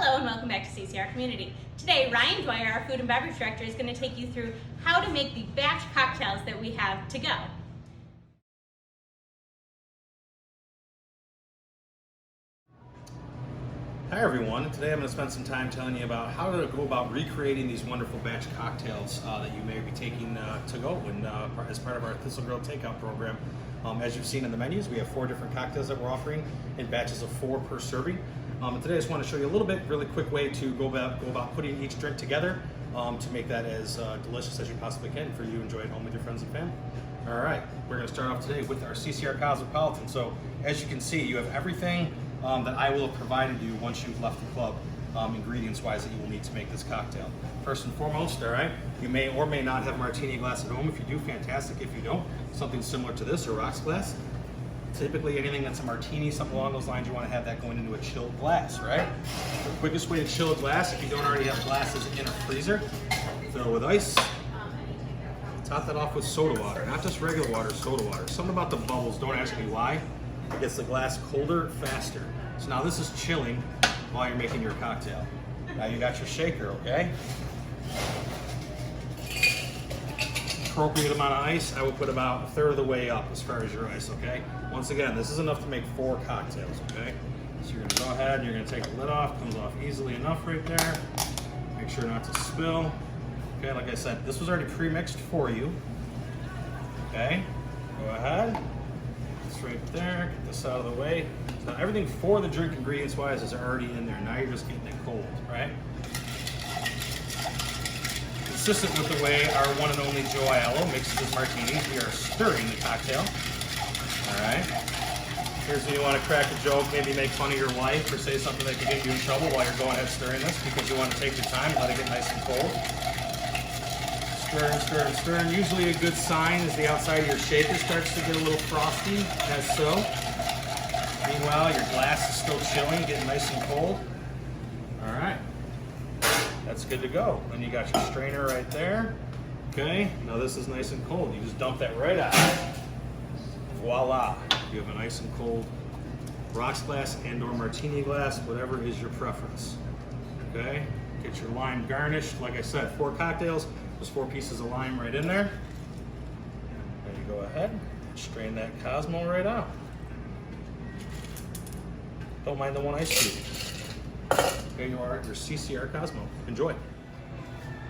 Hello and welcome back to CCR Community. Today, Ryan Dwyer, our Food and Beverage Director, is going to take you through how to make the batch cocktails that we have to go. Hi everyone, today I'm going to spend some time telling you about how to go about recreating these wonderful batch cocktails that you may be taking to go as part of our Thistle Grill takeout program. As you've seen in the menus, we have 4 different cocktails that we're offering in batches of 4 per serving. And today I just want to show you a little bit, really quick way to go about putting each drink together to make that as delicious as you possibly can for you to enjoy at home with your friends and family. All right, we're going to start off today with our CCR Cosmopolitan. So as you can see, you have everything that I will have provided you once you've left the club, ingredients-wise, that you will need to make this cocktail. First and foremost, all right, you may or may not have a martini glass at home. If you do, fantastic. If you don't, something similar to this, or rocks glass. Typically, anything that's a martini, something along those lines, you want to have that going into a chilled glass, right? The quickest way to chill a glass, if you don't already have glasses in a freezer, fill it with ice. Top that off with soda water, not just regular water, soda water. Something about the bubbles, don't ask me why. It gets the glass colder faster. So now this is chilling while you're making your cocktail. Now you got your shaker, okay? Appropriate amount of ice, I will put about 1/3 of the way up as far as your ice, okay? Once again, this is enough to make 4 cocktails, okay? So you're gonna go ahead, you're gonna take the lid off, comes off easily enough right there. Make sure not to spill. Okay, like I said, this was already pre-mixed for you. Okay, go ahead. It's right there, get this out of the way. So now everything for the drink ingredients-wise is already in there. Now you're just getting it cold, right? Consistent with the way our one and only Joe Aiello mixes his martinis, we are stirring the cocktail. All right. Here's when you want to crack a joke, maybe make fun of your wife or say something that could get you in trouble while you're going ahead stirring this, because you want to take your time and let it get nice and cold. Stir and stir and stir. And usually a good sign is the outside of your shaker starts to get a little frosty, as so. Meanwhile, your glass is still chilling, getting nice and cold. All right. That's good to go. Then you got your strainer right there. Okay, now this is nice and cold. You just dump that right out. Voila, you have a nice and cold rocks glass and or martini glass, whatever is your preference. Okay, get your lime garnished. Like I said, 4 cocktails, there's 4 pieces of lime right in there. Then you go ahead, strain that Cosmo right out. Don't mind the one ice cube. There you are, your CCR Cosmo. Enjoy.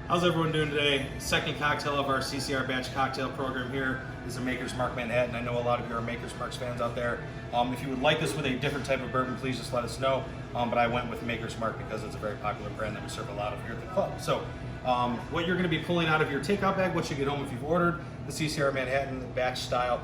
How's everyone doing today? Second cocktail of our CCR batch cocktail program here is a Maker's Mark Manhattan. I know a lot of you are Maker's Marks fans out there. If you would like this with a different type of bourbon, please just let us know. But I went with Maker's Mark because it's a very popular brand that we serve a lot of here at the club. So what you're going to be pulling out of your takeout bag once you get home if you've ordered the CCR Manhattan batch style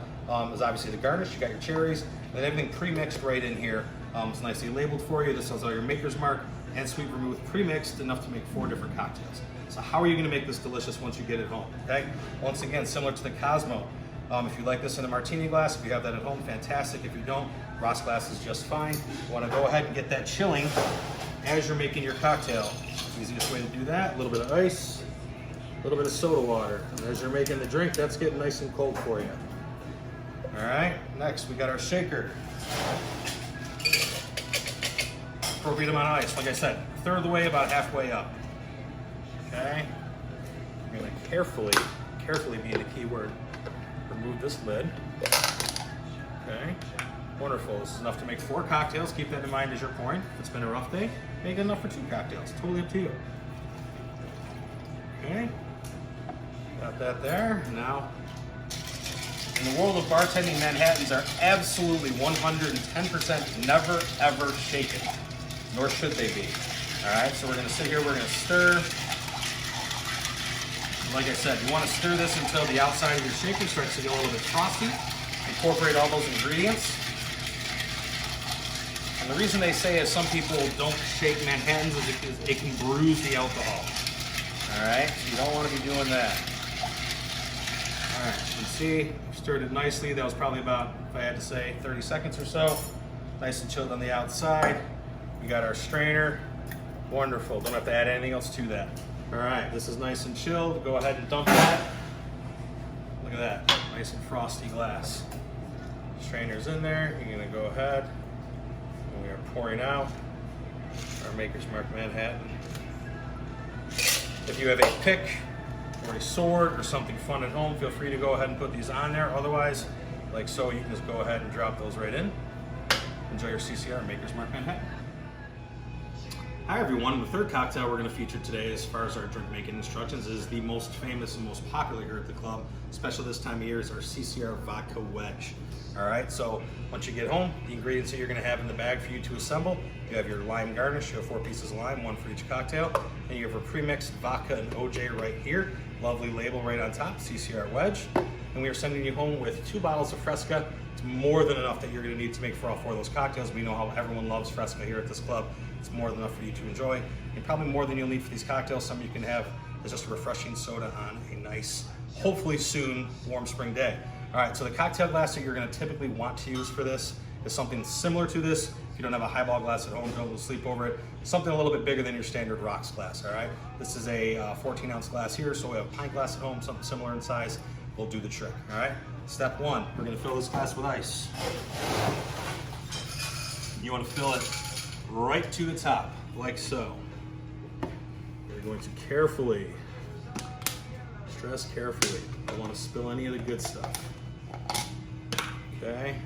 is obviously the garnish. You got your cherries, and then everything pre-mixed right in here. It's nicely labeled for you. This has all your Maker's Mark and sweet vermouth pre-mixed, enough to make 4 different cocktails. So how are you going to make this delicious once you get it home? Okay. Once again, similar to the Cosmo. If you like this in a martini glass, if you have that at home, fantastic. If you don't, rocks glass is just fine. You want to go ahead and get that chilling as you're making your cocktail. Easiest way to do that, a little bit of ice, a little bit of soda water. And as you're making the drink, that's getting nice and cold for you. All right, next we got our shaker. Appropriate amount of ice. Like I said, 1/3 of the way, about halfway up. Okay. You're going to carefully being the key word, remove this lid. Okay. Wonderful. This is enough to make 4 cocktails. Keep that in mind as you're pouring. If it's been a rough day, make it enough for 2 cocktails. Totally up to you. Okay. Got that there. Now, in the world of bartending, Manhattans are absolutely 110% never ever shaken. Nor should they be. All right, so we're gonna sit here, we're gonna stir. Like I said, you wanna stir this until the outside of your shaker starts to get a little bit frosty. Incorporate all those ingredients. And the reason they say is some people don't shake Manhattans is because it can bruise the alcohol. All right, so you don't wanna be doing that. All right, you can see, I've stirred it nicely. That was probably about, if I had to say, 30 seconds or so. Nice and chilled on the outside. We got our strainer. Wonderful. Don't have to add anything else to that. All right, this is nice and chilled. Go ahead and dump that. Look at that, nice and frosty glass. Strainer's in there. You're gonna go ahead, and we are pouring out our Maker's Mark Manhattan. If you have a pick or a sword or something fun at home, feel free to go ahead and put these on there. Otherwise, like so, you can just go ahead and drop those right in. Enjoy your CCR Maker's Mark Manhattan. Hi everyone, the third cocktail we're going to feature today as far as our drink making instructions is the most famous and most popular here at the club, especially this time of year, is our CCR Vodka Wedge. Alright, so once you get home, the ingredients that you're going to have in the bag for you to assemble, you have your lime garnish, you have 4 pieces of lime, 1 for each cocktail, and you have a pre-mixed vodka and OJ right here, lovely label right on top, CCR Wedge, and we are sending you home with 2 bottles of Fresca. It's more than enough that you're going to need to make for all 4 of those cocktails. We know how everyone loves Fresca here at this club. It's more than enough for you to enjoy, and probably more than you'll need for these cocktails. Some you can have as just a refreshing soda on a nice, hopefully soon, warm spring day. All right, so the cocktail glass that you're going to typically want to use for this is something similar to this. If you don't have a highball glass at home, don't lose sleep over it. Something a little bit bigger than your standard rocks glass. All right, this is a 14-ounce glass here, so we have a pint glass at home, something similar in size. Will do the trick. All right. Step 1, we're going to fill this glass with ice. You want to fill it right to the top, like so. You're going to carefully, stress carefully, don't want to spill any of the good stuff. Okay,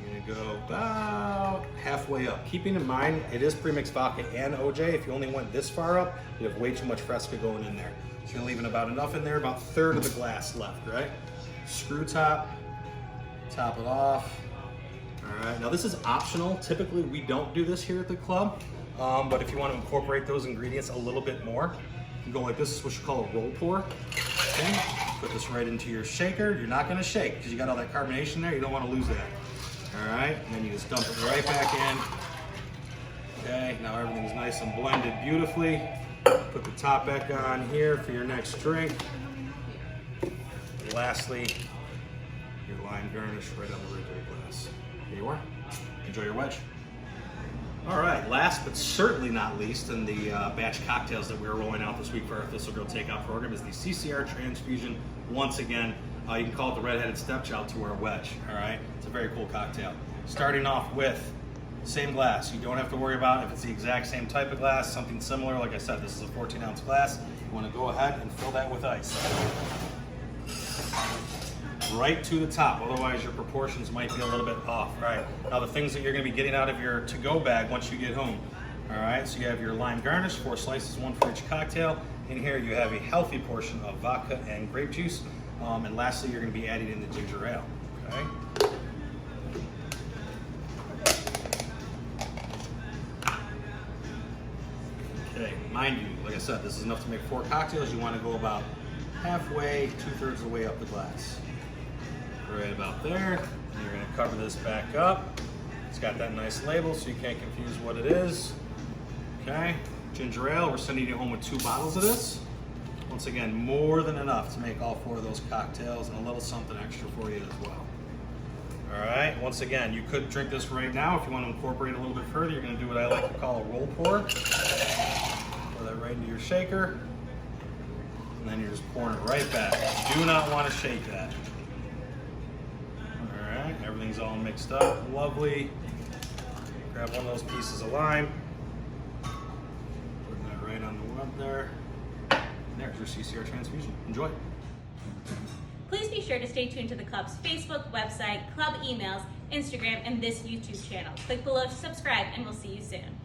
you're going to go about halfway up. Keeping in mind, it is pre-mixed vodka and OJ. If you only went this far up, you have way too much Fresca going in there. So you're leaving about enough in there, about 1/3 of the glass left, right? Screw top, top it off. All right, now this is optional. Typically we don't do this here at the club, but if you want to incorporate those ingredients a little bit more, you can go like this. This is what you call a roll pour. Okay, put this right into your shaker. You're not gonna shake because you got all that carbonation there. You don't want to lose that. All right, and then you just dump it right back in. Okay, now everything's nice and blended beautifully. Put the top back on here for your next drink. And lastly, your lime garnish right on the rim of your glass. Here you are. Enjoy your wedge. All right, last but certainly not least in the batch cocktails that we're rolling out this week for our Thistle Girl Takeout program is the CCR Transfusion. Once again, you can call it the redheaded stepchild to our wedge. All right, it's a very cool cocktail. Starting off with same glass. You don't have to worry about if it's the exact same type of glass, something similar. Like I said, this is a 14-ounce glass. You want to go ahead and fill that with ice. Right to the top, otherwise your proportions might be a little bit off. All right, now the things that you're going to be getting out of your to-go bag once you get home. All right, so you have your lime garnish, 4 slices, 1 for each cocktail. In here you have a healthy portion of vodka and grape juice. And lastly, you're going to be adding in the ginger ale. Okay. Okay, mind you, like I said, this is enough to make 4 cocktails. You want to go about halfway, 2/3 of the way up the glass. Right about there. And you're going to cover this back up. It's got that nice label so you can't confuse what it is. Okay, ginger ale, we're sending you home with 2 bottles of this. Once again, more than enough to make all 4 of those cocktails and a little something extra for you as well. All right, once again, you could drink this right now. If you want to incorporate it a little bit further, you're going to do what I like to call a roll pour. Pour that right into your shaker, and then you're just pouring it right back. You do not want to shake that. All right, everything's all mixed up, lovely. Grab one of those pieces of lime, put that right on the web there. There's your CCR Transfusion. Enjoy. Please be sure to stay tuned to the club's Facebook, website, club emails, Instagram, and this YouTube channel. Click below to subscribe, and we'll see you soon.